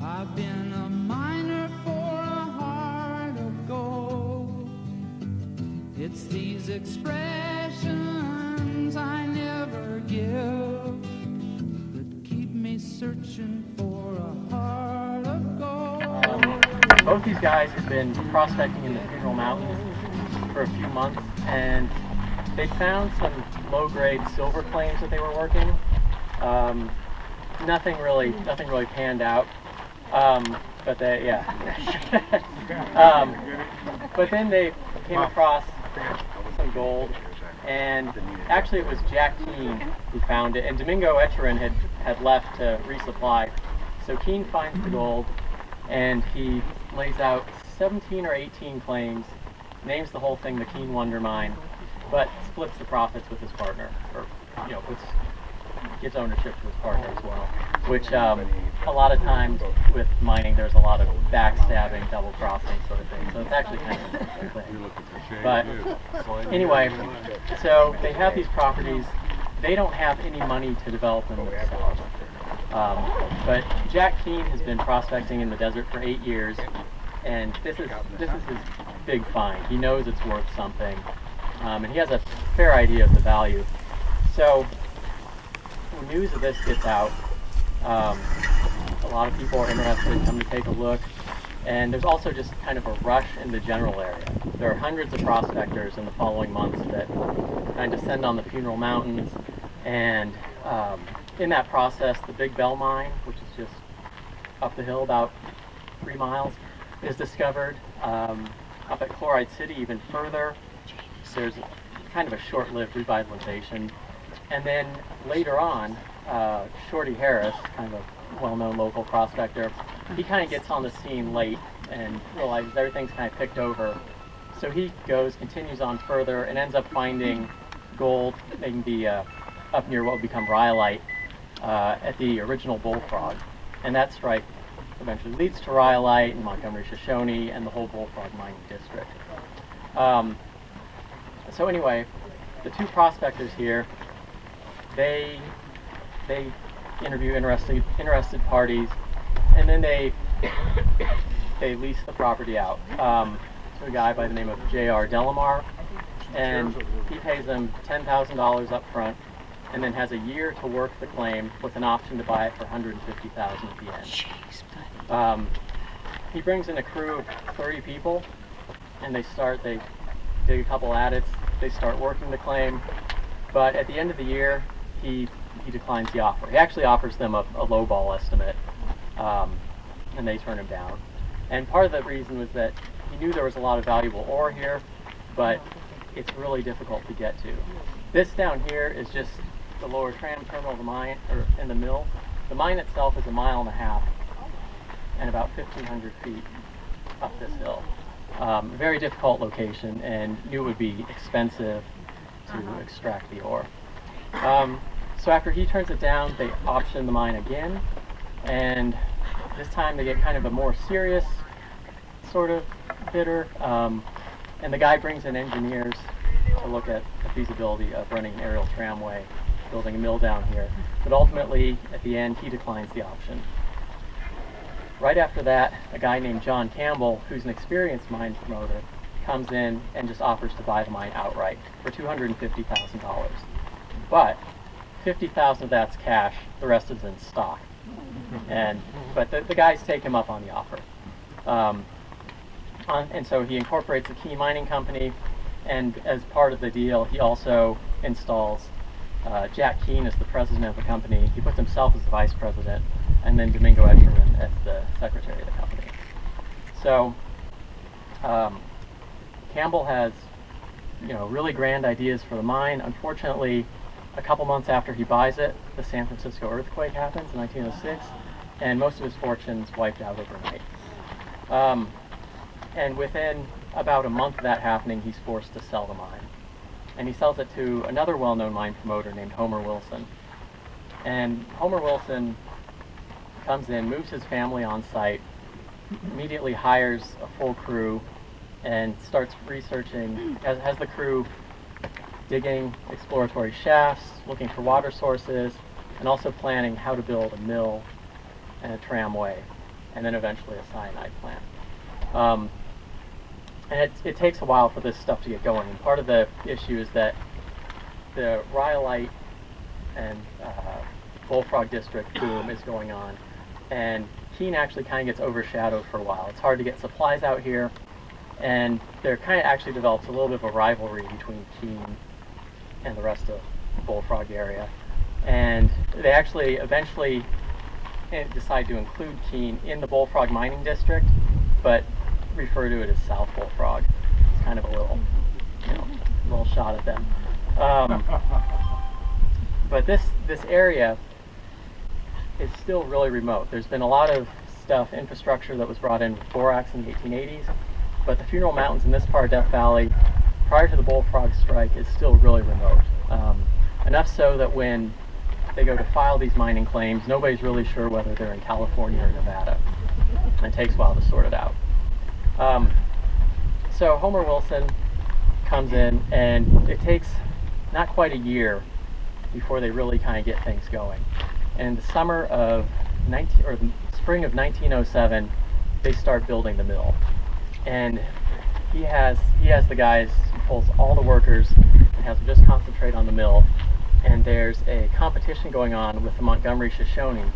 I've been a miner for a heart of gold. It's these expressions I never give that keep me searching for a heart of gold. Both these guys have been prospecting in the Panamint Mountains for a few months, and they found some low-grade silver claims that they were working. Nothing really panned out. But then they came across some gold, and actually it was Jack Keane who found it, and Domingo Echerin had left to resupply. So Keane finds the gold, and he lays out 17 or 18 claims, names the whole thing the Keane Wonder Mine, but splits the profits with his partner, or gives ownership to his partner as well, which a lot of times with mining there's a lot of backstabbing, double crossing sort of thing, so it's actually kind of a thing. But anyway, so they have these properties. They don't have any money to develop them themselves. But Jack Keane has been prospecting in the desert for 8 years, and this is his big find. He knows it's worth something, and he has a fair idea of the value. So when news of this gets out, a lot of people are interested, come to take a look, and there's also just kind of a rush in the general area. There are hundreds of prospectors in the following months that kind of descend on the Panamint Mountains, and in that process, the Big Bell Mine, which is just up the hill about 3 miles, is discovered. Up at Chloride City, even further, there's kind of a short-lived revitalization. And then later on, Shorty Harris, kind of a well-known local prospector, he kind of gets on the scene late and realizes everything's kind of picked over. So he continues on further, and ends up finding gold, maybe up near what would become rhyolite, at the original Bullfrog. And that strike eventually leads to rhyolite and Montgomery Shoshone and the whole Bullfrog mining district. So anyway, the two prospectors here, they interview interested parties, and then they lease the property out to a guy by the name of J.R. Delamar, and he pays them $10,000 up front, and then has a year to work the claim with an option to buy it for $150,000 at the end. He brings in a crew of 30 people, and they dig a couple adits, they start working the claim, but at the end of the year, he declines the offer. He actually offers them a lowball estimate, and they turn him down. And part of the reason was that he knew there was a lot of valuable ore here, but it's really difficult to get to. This down here is just the lower tram terminal of the mine, or in the mill. The mine itself is 1.5 miles and about 1,500 feet up this hill. Very difficult location, and knew it would be expensive to extract the ore. So after he turns it down, they option the mine again, and this time they get kind of a more serious sort of bidder, and the guy brings in engineers to look at the feasibility of running an aerial tramway, building a mill down here, but ultimately at the end he declines the option. Right after that, a guy named John Campbell, who's an experienced mine promoter, comes in and just offers to buy the mine outright for $250,000. But $50,000 of that's cash, the rest is in stock. But the guys take him up on the offer. And so he incorporates the Keane Mining Company, and as part of the deal, he also installs Jack Keane as the president of the company. He puts himself as the vice president, and then Domingo Echerin as the secretary of the company. So Campbell has, really grand ideas for the mine. Unfortunately, a couple months after he buys it, the San Francisco earthquake happens in 1906, and most of his fortune's wiped out overnight. And within about a month of that happening, he's forced to sell the mine. And he sells it to another well-known mine promoter named Homer Wilson. And Homer Wilson comes in, moves his family on site, immediately hires a full crew, and starts researching, has the crew digging exploratory shafts, looking for water sources, and also planning how to build a mill and a tramway. and then eventually a cyanide plant. And it takes a while for this stuff to get going. And part of the issue is that the rhyolite and bullfrog district boom is going on, and Keane actually kind of gets overshadowed for a while. It's hard to get supplies out here, and there kind of actually develops a little bit of a rivalry between Keane and the rest of the bullfrog area. And they actually eventually decide to include Keane in the bullfrog mining district, but refer to it as South Bullfrog. It's kind of a little, little shot at them. But this area is still really remote. There's been a lot of infrastructure that was brought in with borax in the 1880s, but the Funeral Mountains in this part of Death Valley, prior to the bullfrog strike, is still really remote. Enough so that when they go to file these mining claims, nobody's really sure whether they're in California or Nevada. And it takes a while to sort it out. So Homer Wilson comes in, and it takes not quite a year before they really kind of get things going. And the spring of 1907, they start building the mill. And he has the guys, he pulls all the workers and has them just concentrate on the mill. And there's a competition going on with the Montgomery Shoshone,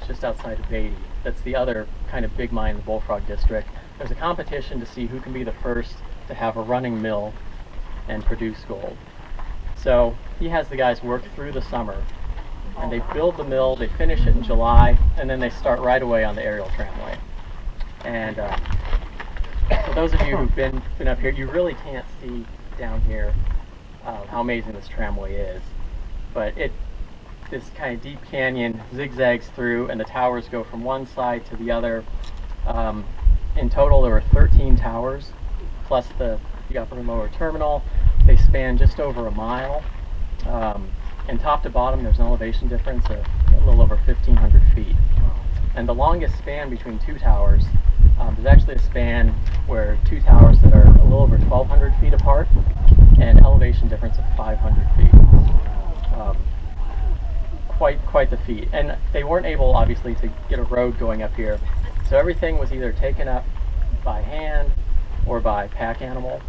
just outside of Beatty. That's the other kind of big mine in the Bullfrog District. There's a competition to see who can be the first to have a running mill and produce gold. So he has the guys work through the summer, and they build the mill, they finish it in July, and then they start right away on the aerial tramway. And for those of you who've been up here, you really can't see down here how amazing this tramway is. But this kind of deep canyon zigzags through, and the towers go from one side to the other. In total, there were 13 towers, plus the upper and lower terminal. They span just over a mile. And top to bottom, there's an elevation difference of a little over 1,500 feet. And the longest span between two towers, there's actually a span where two towers that are a little over 1,200 feet apart, and elevation difference of 500 feet. Quite the feat. And they weren't able, obviously, to get a road going up here. So everything was either taken up by hand or by pack animal.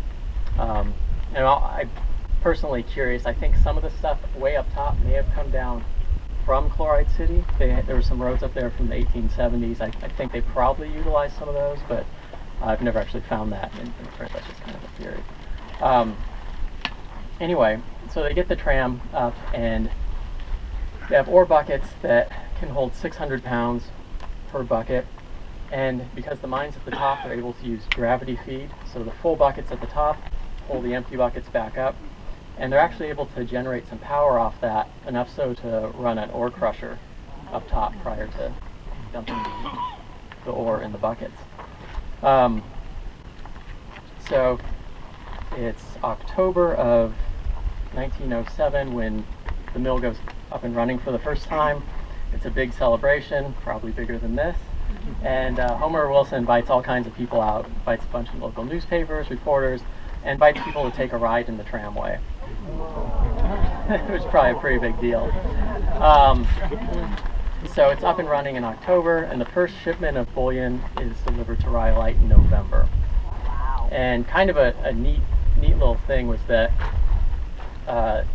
And I'm personally curious, I think some of the stuff way up top may have come down from Chloride City. There were some roads up there from the 1870s. I think they probably utilized some of those, but I've never actually found that in print. That's just kind of a theory. Anyway, so they get the tram up, and they have ore buckets that can hold 600 pounds per bucket. And because the mine's at the top, they're able to use gravity feed. So the full buckets at the top pull the empty buckets back up. And they're actually able to generate some power off that, enough so to run an ore crusher up top prior to dumping the ore in the buckets. So it's October of 1907 when the mill goes up and running for the first time. It's a big celebration, probably bigger than this. And Homer Wilson invites all kinds of people out, invites a bunch of local newspapers, reporters, and invites people to take a ride in the tramway. Which is probably a pretty big deal. So it's up and running in October, and the first shipment of bullion is delivered to Rhyolite in November. And kind of a neat little thing was that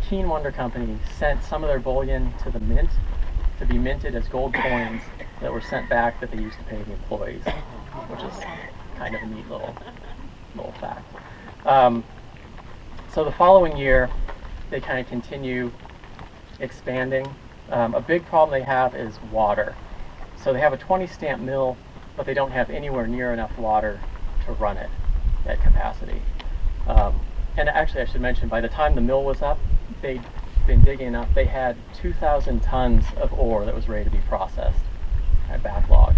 Keane Wonder Company sent some of their bullion to the mint to be minted as gold coins that were sent back that they used to pay the employees, which is kind of a neat little fact. So the following year, they kind of continue expanding. A big problem they have is water. So they have a 20 stamp mill, but they don't have anywhere near enough water to run it at capacity. And actually, I should mention, by the time the mill was up, they'd been digging up. They had 2,000 tons of ore that was ready to be processed at backlog.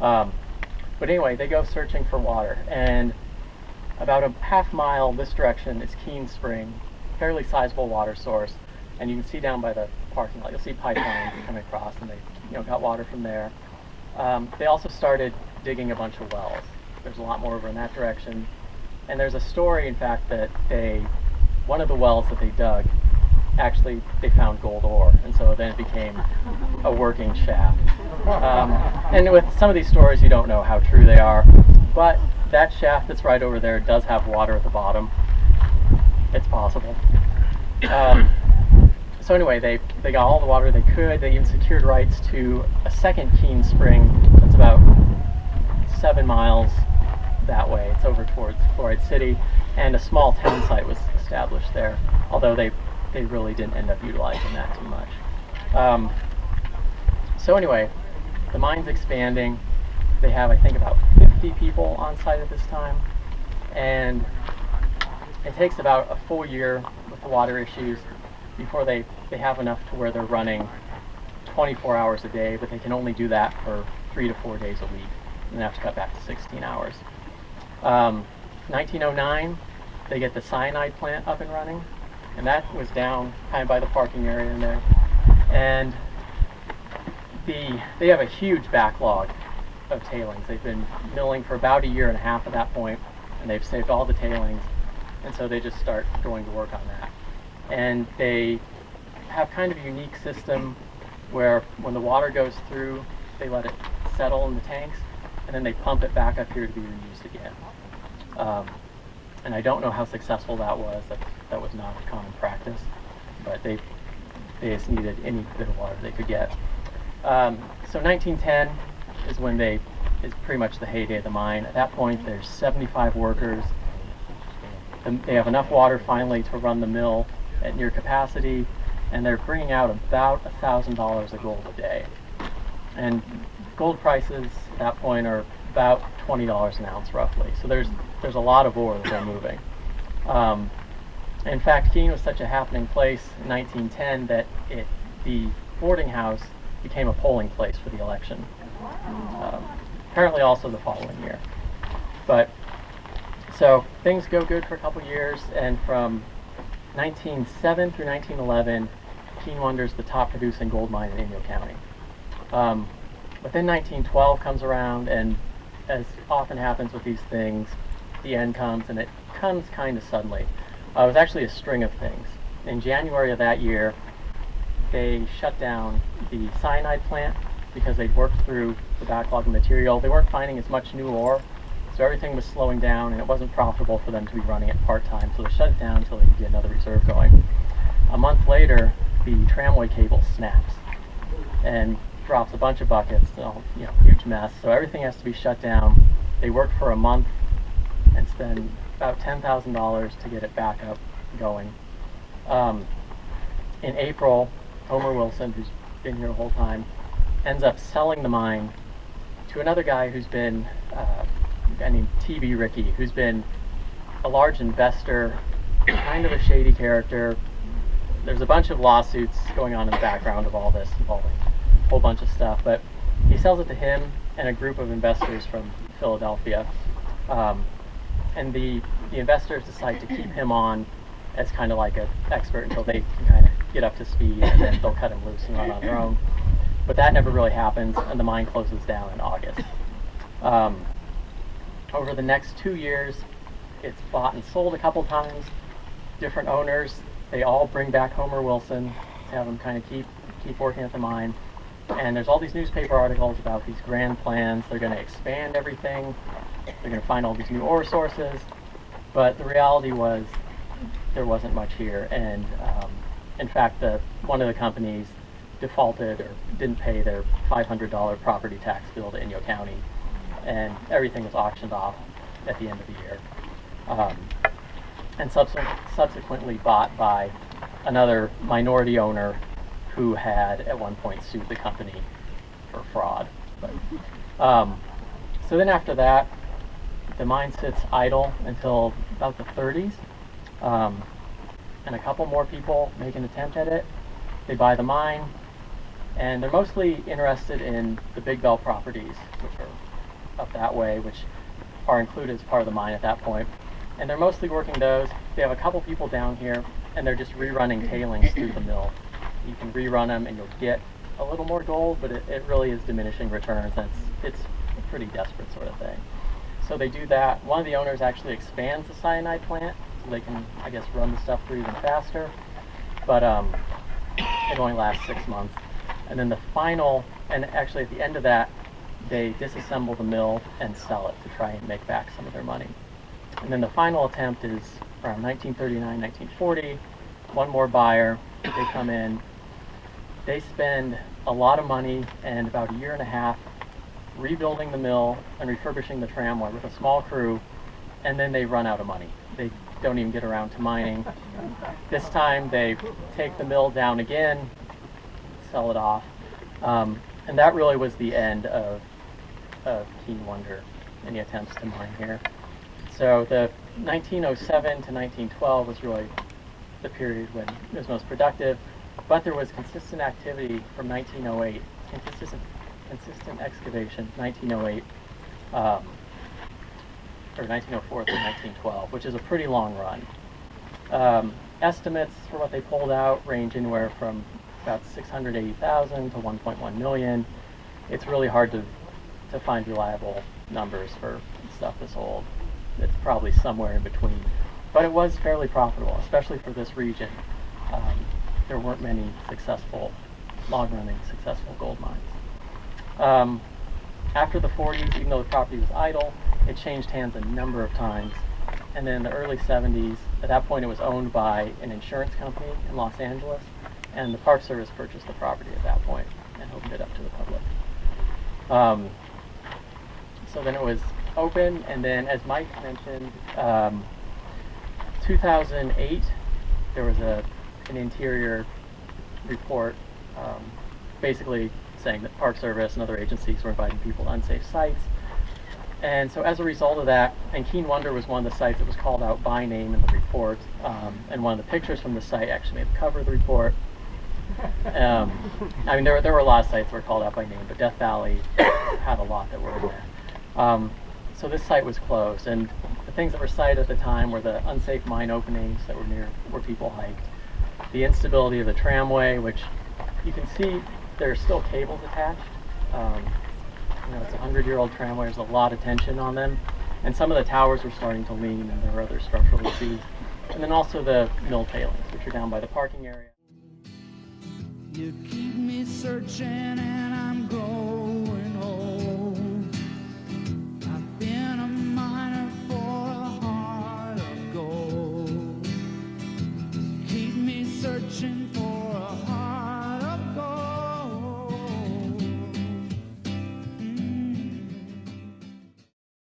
But anyway, they go searching for water, and about a half mile this direction is Keane Spring, fairly sizable water source, and you can see down by the parking lot, you'll see pipelines coming across, and they got water from there. They also started digging a bunch of wells. There's a lot more over in that direction, and there's a story, in fact, that one of the wells that they dug actually they found gold ore, and so then it became a working shaft. And with some of these stories, you don't know how true they are, but that shaft that's right over there does have water at the bottom. It's possible. So anyway, they got all the water they could. They even secured rights to a second Keane spring that's about 7 miles that way. It's over towards Florida City, and a small town site was established there, although they really didn't end up utilizing that too much. So anyway, the mine's expanding. They have, I think, about 50 people on site at this time, and it takes about a full year with the water issues before they have enough to where they're running 24 hours a day, but they can only do that for 3 to 4 days a week, and they have to cut back to 16 hours. 1909, they get the cyanide plant up and running, and that was down kind of by the parking area in there. And they have a huge backlog of tailings. They've been milling for about a year and a half at that point, and they've saved all the tailings, and so they just start going to work on that. And they have kind of a unique system where when the water goes through, they let it settle in the tanks, and then they pump it back up here to be reused again. And I don't know how successful that was. That was not a common practice, but they just needed any bit of water they could get. So 1910 is when is pretty much the heyday of the mine. At that point, there's 75 workers. They have enough water finally to run the mill at near capacity, and they're bringing out about $1,000 of gold a day. And gold prices at that point are about $20 an ounce roughly. So there's a lot of ore that they're moving. In fact, Keane was such a happening place in 1910 that the boarding house became a polling place for the election. Apparently also the following year. But so things go good for a couple years, and from 1907 through 1911, Keane Wonder's the top producing gold mine in Inyo County. But then 1912 comes around, and as often happens with these things, the end comes, and it comes kind of suddenly. It was actually a string of things. In January of that year, they shut down the cyanide plant because they'd worked through the backlog of material. They weren't finding as much new ore, so everything was slowing down, and it wasn't profitable for them to be running it part-time, so they shut it down until they could get another reserve going. A month later, the tramway cable snaps and drops a bunch of buckets, huge mess, so everything has to be shut down. They work for a month and spend about $10,000 to get it back up going. In April, Homer Wilson, who's been here the whole time, ends up selling the mine to another guy who's been a guy named T.B. Rickey, who's been a large investor, kind of a shady character. There's a bunch of lawsuits going on in the background of all this, involving a whole bunch of stuff, but he sells it to him and a group of investors from Philadelphia. And the investors decide to keep him on as kind of like an expert until they can kind of get up to speed, and then they'll cut him loose and run on their own. But that never really happens, and the mine closes down in August. Over the next 2 years, it's bought and sold a couple times. Different owners, they all bring back Homer Wilson to have him kind of keep working at the mine. And there's all these newspaper articles about these grand plans. They're going to expand everything. They're going to find all these new ore sources. But the reality was there wasn't much here. And in fact, one of the companies defaulted or didn't pay their $500 property tax bill to Inyo County, and everything was auctioned off at the end of the year, and subsequently bought by another minority owner who had at one point sued the company for fraud. But, so then after that, the mine sits idle until about the 30s, and a couple more people make an attempt at it. They buy the mine, and they're mostly interested in the Big Bell properties, which are up that way, which are included as part of the mine at that point. And they're mostly working those. They have a couple people down here, and they're just rerunning tailings through the mill. You can rerun them, and you'll get a little more gold, but it really is diminishing returns. It's a pretty desperate sort of thing. So they do that. One of the owners actually expands the cyanide plant, so they can, I guess, run the stuff through even faster. but it only lasts 6 months. And then the final, and actually at the end of that, they disassemble the mill and sell it to try and make back some of their money. And then the final attempt is around 1939, 1940. One more buyer, they come in, they spend a lot of money and about a year and a half rebuilding the mill and refurbishing the tramway with a small crew, and then they run out of money. They don't even get around to mining. This time they take the mill down again, sell it off, and that really was the end of Keane Wonder, any attempts to mine here. So the 1907 to 1912 was really the period when it was most productive, but there was consistent activity from 1908, consistent excavation, 1908, or 1904 through 1912, which is a pretty long run. Estimates for what they pulled out range anywhere from about 680,000 to 1.1 million. It's really hard to find reliable numbers for stuff this old. It's probably somewhere in between. But it was fairly profitable, especially for this region. There weren't many successful, long-running, successful gold mines. After the 40s, even though the property was idle, it changed hands a number of times. And then in the early 70s, at that point it was owned by an insurance company in Los Angeles, and the Park Service purchased the property at that point and opened it up to the public. So then it was open, and then as Mike mentioned, 2008, there was an interior report basically saying that Park Service and other agencies were inviting people to unsafe sites. And so as a result of that, and Keane Wonder was one of the sites that was called out by name in the report, and one of the pictures from the site actually made the cover of the report. I mean, there were a lot of sites that were called out by name, but Death Valley had a lot that were in there. So this site was closed, and the things that were cited at the time were the unsafe mine openings that were near where people hiked, the instability of the tramway, which you can see there are still cables attached. You know, it's a 100-year-old tramway. There's a lot of tension on them, and some of the towers were starting to lean, and there were other structural issues. And then also the mill tailings, which are down by the parking area. You keep me searching and I'm going.